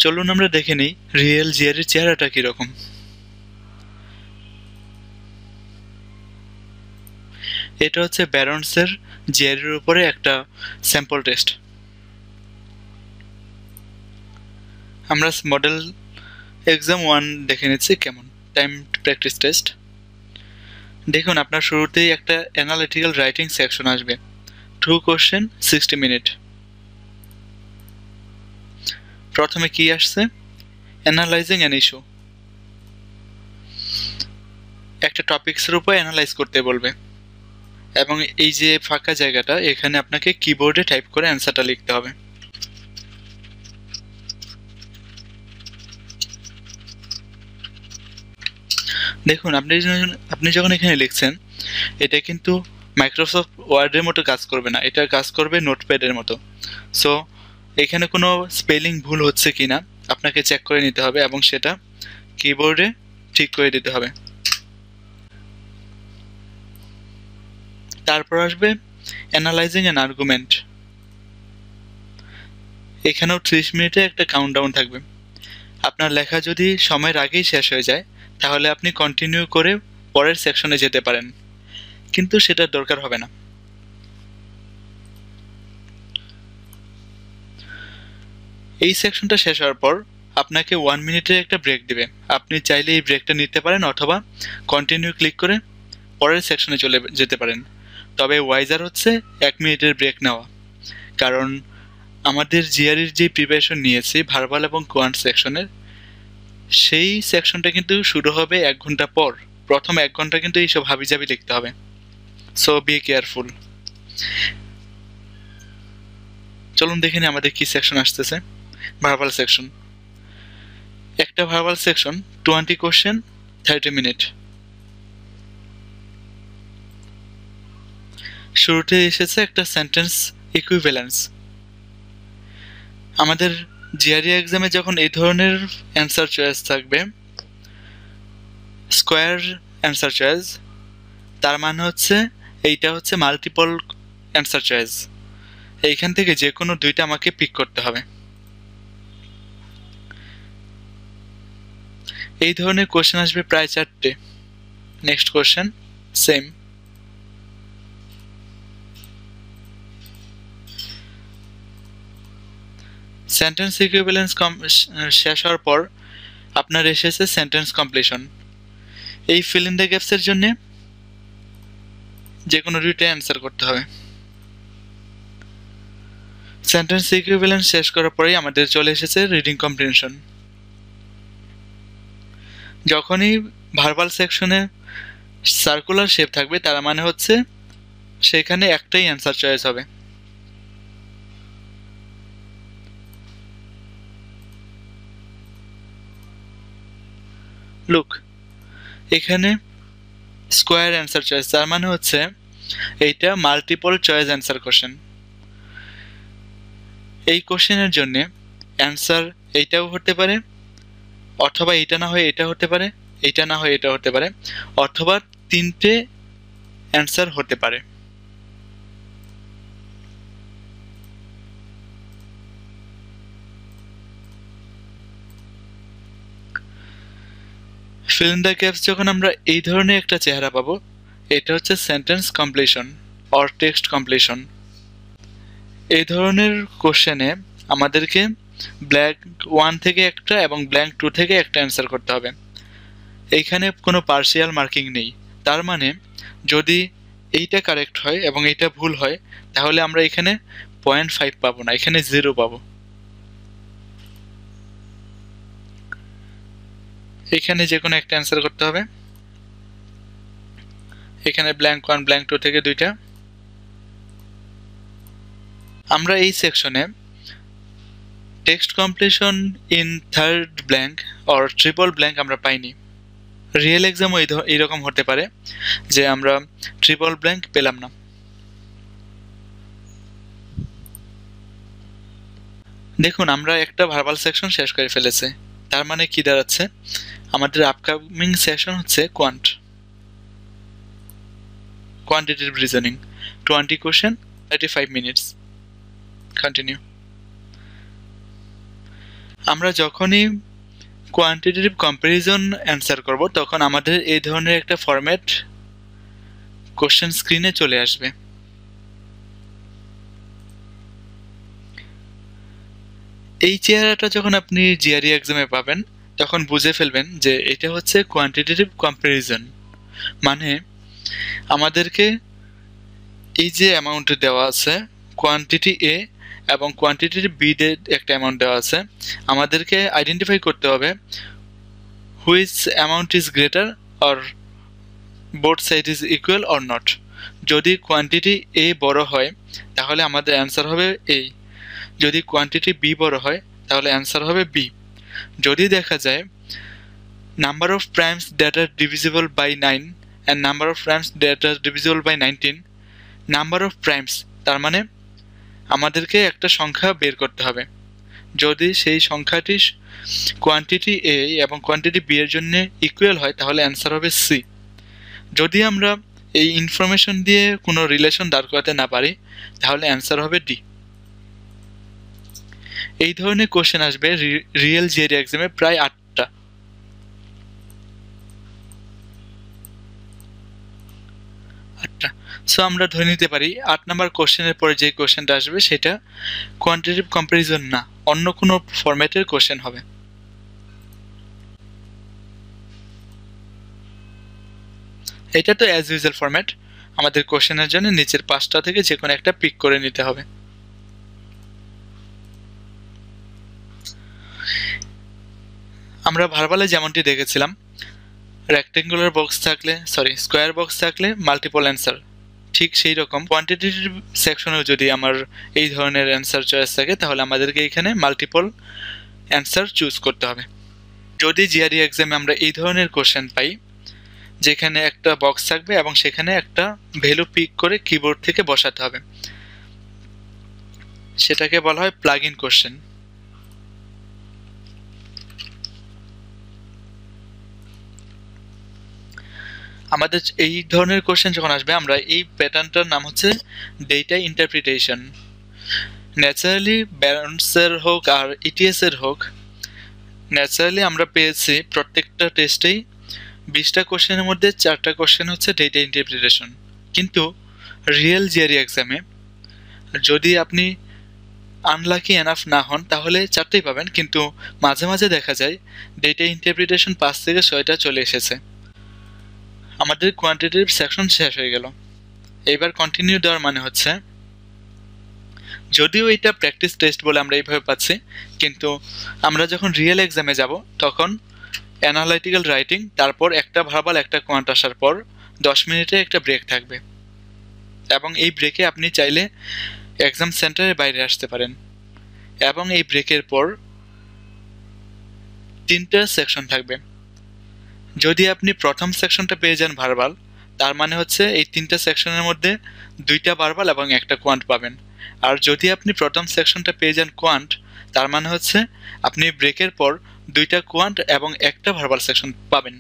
চলুন আমরা দেখে নিই রিয়েল জিআরের চেহারাটা কিরকম। এটা হচ্ছে ব্যারন্সের জিআরের উপরে একটা স্যাম্পল টেস্ট। আমরা মডেল এক্সাম 1 দেখে নিচ্ছি কেমন। Time practice test. দেখুন আপনার শুরুতেই একটা অ্যানালিটিক্যাল রাইটিং সেকশন আসবে। 2 কোশ্চেন 60 মিনিট। প্রথমে কি আসছে? Analysing an issue. একটা টপিকসের উপর অ্যানালাইজ করতে বলবে এবং এই যে ফাঁকা জায়গাটা এখানে আপনাকে কিবোর্ডে টাইপ করে অ্যান্সারটা লিখতে হবে। দেখুন আপনি যখন এখানে লিখছেন এটা কিন্তু মাইক্রোসফট ওয়ার্ডের মতো কাজ করবে না, এটা কাজ করবে নোটপ্যাডের মতো। সো এখানে কোনো স্পেলিং ভুল হচ্ছে কিনা আপনাকে চেক করে নিতে হবে এবং সেটা কিবোর্ডে ঠিক করে দিতে হবে। তারপর আসবে অ্যানালাইজিং অ্যান আর্গুমেন্ট। এখানেও 30 মিনিটে একটা কাউন্টডাউন থাকবে। আপনার লেখা যদি সময়ের আগেই শেষ হয়ে যায় তাহলে আপনি কন্টিনিউ করে পরের সেকশনে যেতে পারেন, কিন্তু সেটার দরকার হবে না। এই সেকশনটা শেষ হওয়ার পর আপনাকে 1 মিনিটের একটা ব্রেক দিবে। আপনি চাইলে এই ব্রেকটা নিতে পারেন অথবা কন্টিনিউ ক্লিক করে পরের সেকশনে চলে যেতে পারেন। তবে ওয়াইজার হচ্ছে 1 মিনিটের ব্রেক নেওয়া, কারণ আমাদের জিআরইর যে প্রিপারেশন নিয়েছি ভার্বাল এবং কোয়ান্ট সেকশনের, সেই সেকশনটা কিন্তু শুরু হবে 1 ঘন্টা পর। প্রথম 1 ঘন্টা কিন্তু এইসব হাবিজাবি লিখতে হবে। So be careful. চলুন দেখে নিই আমাদের কি সেকশন আসতেছে। Verbal section. একটা ভার্বাল সেকশন 20 কোশ্চেন 30 মিনিট। শুরুতে এসেছে একটা সেন্টেন্স ইকুইভ্যালেন্স। আমাদের জিআরই এক্সামে যখন এই ধরনের অ্যান্সার চয়েস থাকবে, স্কোয়ার অ্যান্সার চয়েস, তার মানে হচ্ছে এইটা হচ্ছে মাল্টিপল অ্যান্সার চয়েস। এইখান থেকে যে কোনো দুইটা আমাকে পিক করতে হবে। এই ধরনের কোশ্চেন আসবে প্রায় 4টে। Next question same. Sentence equivalence শেষ হওয়ার পর আপনার এসেছে সেন্টেন্স কমপ্লিশন। এই ফিল ইন দ্য গ্যাপসের জন্য যে কোনো দুইটা অ্যান্সার করতে হবে। সেন্টেন্স ইকুইভ্যালেন্স শেষ করার পরেই আমাদের চলে এসেছে রিডিং কম্প্রিহেনশন। যখনই ভার্বাল সেকশনে সার্কুলার শেপ থাকবে তার মানে হচ্ছে সেখানে একটাই অ্যান্সার চয়েস হবে। লুক, এখানে স্কোয়ার অ্যান্সার চয়েস, তার মানে হচ্ছে এইটা মাল্টিপল চয়েস অ্যান্সার কোশ্চেন। এই কোশ্চেনের জন্য অ্যান্সার এইটাও হতে পারে, অথবা এইটা না হয়ে এটা হতে পারে, এইটা না হয়ে এটা হতে পারে, অথবা 3টে অ্যান্সার হতে পারে। ফিল ইন দ্য গ্যাপস যখন আমরা এই ধরনের একটা চেহারা পাবো, এটা হচ্ছে sentence completion or text completion. এই ধরনের কোশ্চেনে আমাদেরকে ব্ল্যাঙ্ক 1 থেকে একটা এবং ব্ল্যাঙ্ক 2 থেকে একটা অ্যান্সার করতে হবে। এইখানে কোনো পার্শিয়াল মার্কিং নেই, তার মানে যদি এইটা কারেক্ট হয় এবং এইটা ভুল হয় তাহলে আমরা এখানে 0.5 পাবো না, এখানে 0 পাবো। এখানে যে কোনো একটা অ্যান্সার করতে হবে। এখানে ব্ল্যাঙ্ক 1 ব্ল্যাঙ্ক 2 থেকে দুইটা। আমরা এই সেকশনে text completion in third blank or triple blank আমরা পাইনি। রিয়েল এক্সামও এইরকম হতে পারে যে আমরা ট্রিপল ব্ল্যাঙ্ক পেলাম না। দেখুন আমরা একটা ভার্বাল সেকশন শেষ করে ফেলেছি, তার মানে কি দাঁড়াচ্ছে, আমাদের আপকামিং সেশন হচ্ছে quantitative reasoning. 20 question 35 minutes. Continue. আমরা যখনই কোয়ান্টিটেটিভ কম্প্যারিজন অ্যান্সার করব তখন আমাদের এই ধরনের একটা ফরম্যাট কোশ্চেন স্ক্রিনে চলে আসবে। এই চেহারাটা যখন আপনি জিআরই এক্সামে পাবেন তখন বুঝে ফেলবেন যে এটা হচ্ছে কোয়ান্টিটেটিভ কম্প্যারিজন। মানে আমাদেরকে এই যে অ্যামাউন্ট দেওয়া আছে কোয়ান্টিটি এ এবং কোয়ান্টিটি বি তে একটা অ্যামাউন্ট দেওয়া আছে, আমাদেরকে আইডেন্টিফাই করতে হবে which amount is greater or both side is equal or not. যদি কোয়ান্টিটি এ বড় হয় তাহলে আমাদের অ্যান্সার হবে এ, যদি কোয়ান্টিটি বি বড় হয় তাহলে অ্যান্সার হবে বি। যদি দেখা যায় number of primes that are divisible by 9 and number of primes that are divisible by 19, number of primes তার মানে আমাদেরকে একটা সংখ্যা বের করতে হবে। যদি সেই সংখ্যাটি কোয়ান্টিটি এ এবং কোয়ান্টিটি বি এর জন্য ইকুয়াল হয় তাহলে অ্যান্সার হবে সি। যদি আমরা এই ইনফরমেশন দিয়ে কোনো রিলেশন দাঁড় করাতে না পারি তাহলে অ্যান্সার হবে ডি। এই ধরনের কোশ্চেন আসবে রিয়েল জিআরই এক্সামে প্রায় 8টা। সো আমরা ধরে নিতে পারি 8 নাম্বার কোশ্চেনের পরে যে কোশ্চেনটা আসবে সেটা কোয়ান্টিটেটিভ কম্প্যারিজন না, অন্য কোনো ফরম্যাটের কোশ্চেন হবে। এটা তো অ্যাজ ইউজুয়াল ফরম্যাট, আমাদের কোশ্চেনের জন্য নিচের 5টা থেকে যে কোনো একটা পিক করে নিতে হবে। আমরা ভার্বালে যেমনটি দেখেছিলাম রেক্টেঙ্গুলার বক্স থাকলে স্কোয়ার বক্স থাকলে মাল্টিপল অ্যান্সার, ঠিক সেই রকম কোয়ান্টিটেটিভ সেকশনেও যদি আমার এই ধরনের অ্যান্সার চয়েস থাকে তাহলে আমাদেরকে এখানে মাল্টিপল অ্যান্সার চুজ করতে হবে। যদি জিআরই এক্সামে আমরা এই ধরনের কোশ্চেন পাই যেখানে একটা বক্স থাকবে এবং সেখানে একটা ভ্যালু পিক করে কিবোর্ড থেকে বসাতে হবে, সেটাকে বলা হয় প্লাগ ইন কোশ্চেন। আমাদের এই ধরনের কোশ্চেন যখন আসবে আমরা এই প্যাটার্নটার নাম হচ্ছে ডেটা ইন্টারপ্রিটেশন। ন্যাচারালি ব্যালেন্সের হোক আর ইটিএস এর হোক, ন্যাচারালি আমরা পেয়েছি প্রত্যেকটা টেস্টেই 20টা কোশ্চেনের মধ্যে 4টা কোশ্চেন হচ্ছে ডেটা ইন্টারপ্রিটেশন। কিন্তু রিয়েল জিআরই এক্সামে যদি আপনি আনলাকি এনাফ না হন তাহলে 4টাই পাবেন, কিন্তু মাঝে মাঝে দেখা যায় ডেটা ইন্টারপ্রিটেশন 5 থেকে 6টা চলে এসেছে। আমাদের কোয়ান্টিটেটিভ সেকশন শেষ হয়ে গেল। এইবার কন্টিনিউ দেওয়ার মানে হচ্ছে যদিও এটা প্র্যাকটিস টেস্ট বলে আমরা এইভাবে পাচ্ছি, কিন্তু আমরা যখন রিয়েল এক্সামে যাব তখন অ্যানালাইটিক্যাল রাইটিং, তারপর একটা ভার্বাল একটা কোয়ান্ট আসার পর 10 মিনিটে একটা ব্রেক থাকবে এবং এই ব্রেকে আপনি চাইলে এক্সাম সেন্টারের বাইরে আসতে পারেন। এবং এই ব্রেকের পর 3টা সেকশন থাকবে। যদি আপনি প্রথম সেকশনটা পেয়ে যান ভার্বাল, তার মানে হচ্ছে এই 3টা সেকশনের মধ্যে 2টা ভার্বাল এবং একটা কোয়ান্ট পাবেন। আর যদি আপনি প্রথম সেকশনটা পেয়ে যান কোয়ান্ট, তার মানে হচ্ছে আপনি ব্রেকের পর 2টা কোয়ান্ট এবং একটা ভার্বাল সেকশন পাবেন।